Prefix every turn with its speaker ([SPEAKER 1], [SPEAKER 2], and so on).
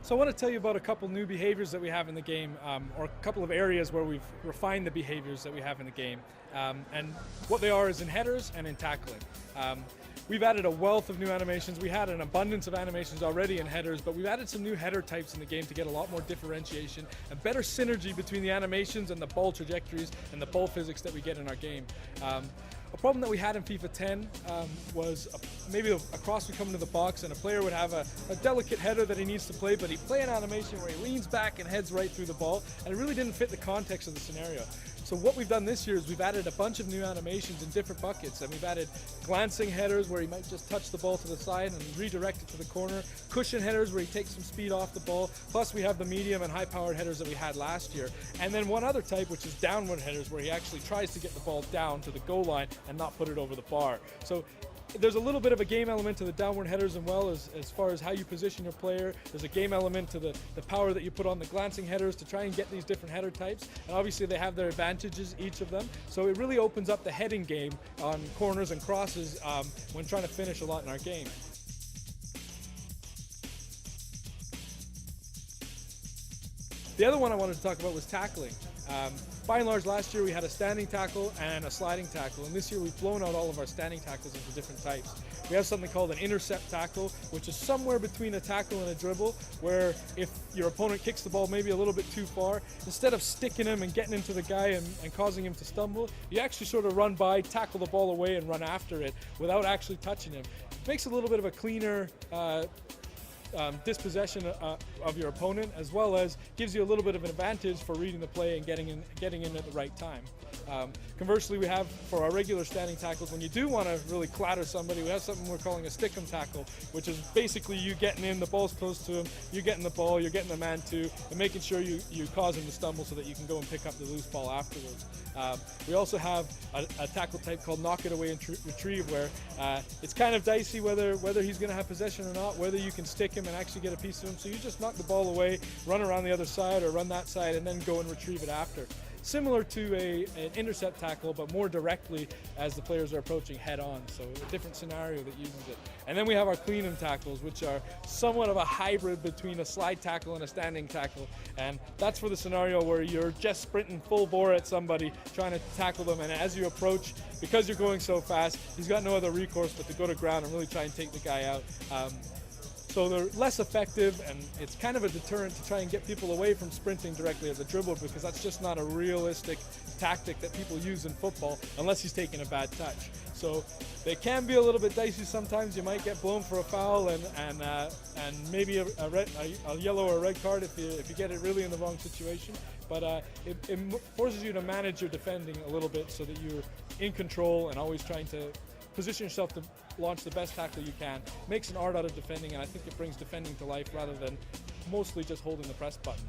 [SPEAKER 1] So I want to tell you about a couple new behaviors that we have in the game, or a couple of areas where we've refined the behaviors that we have in the game. And what they are is in headers and in tackling. We've added a wealth of new animations. We had an abundance of animations already in headers, but we've added some new header types in the game to get a lot more differentiation and better synergy between the animations and the ball trajectories and the ball physics that we get in our game. A problem that we had in FIFA 10 was maybe a cross would come into the box and a player would have a delicate header that he needs to play, but he'd play an animation where he leans back and heads right through the ball, and it really didn't fit the context of the scenario. So what we've done this year is we've added a bunch of new animations in different buckets, and we've added glancing headers where he might just touch the ball to the side and redirect it to the corner, cushion headers where he takes some speed off the ball, plus we have the medium and high-powered headers that we had last year, and then one other type which is downward headers where he actually tries to get the ball down to the goal line and not put it over the bar. So there's a little bit of a game element to the downward headers as far as how you position your player. There's a game element to the power that you put on the glancing headers to try and get these different header types. And obviously they have their advantages, each of them. So it really opens up the heading game on corners and crosses when trying to finish a lot in our game. The other one I wanted to talk about was tackling. By and large, last year we had a standing tackle and a sliding tackle, and this year we've blown out all of our standing tackles into different types. We have something called an intercept tackle, which is somewhere between a tackle and a dribble, where if your opponent kicks the ball maybe a little bit too far, instead of sticking him and getting into the guy and causing him to stumble, you actually sort of run by, tackle the ball away, and run after it without actually touching him. It makes a little bit of a cleaner dispossession of your opponent, as well as gives you a little bit of an advantage for reading the play and getting in at the right time. Conversely, we have for our regular standing tackles, when you do want to really clatter somebody, we have something we're calling a stick-em tackle, which is basically you getting in, the ball's close to him, you're getting the ball, you're getting the man too, and making sure you cause him to stumble so that you can go and pick up the loose ball afterwards. We also have a tackle type called knock it away and retrieve, where it's kind of dicey whether he's going to have possession or not, whether you can stick him and actually get a piece of him. So you just knock the ball away, run around the other side or run that side, and then go and retrieve it after. Similar to an intercept tackle, but more directly as the players are approaching head on. So a different scenario that uses it. And then we have our clean 'em tackles, which are somewhat of a hybrid between a slide tackle and a standing tackle. And that's for the scenario where you're just sprinting full bore at somebody, trying to tackle them. And as you approach, because you're going so fast, he's got no other recourse but to go to ground and really try and take the guy out. So they're less effective, and it's kind of a deterrent to try and get people away from sprinting directly at the dribble, because that's just not a realistic tactic that people use in football unless he's taking a bad touch. So they can be a little bit dicey sometimes. You might get blown for a foul and maybe a yellow or a red card if you get it really in the wrong situation. But it forces you to manage your defending a little bit so that you're in control and always trying to position yourself to launch the best tackle you can. Makes an art out of defending, and I think it brings defending to life rather than mostly just holding the press button.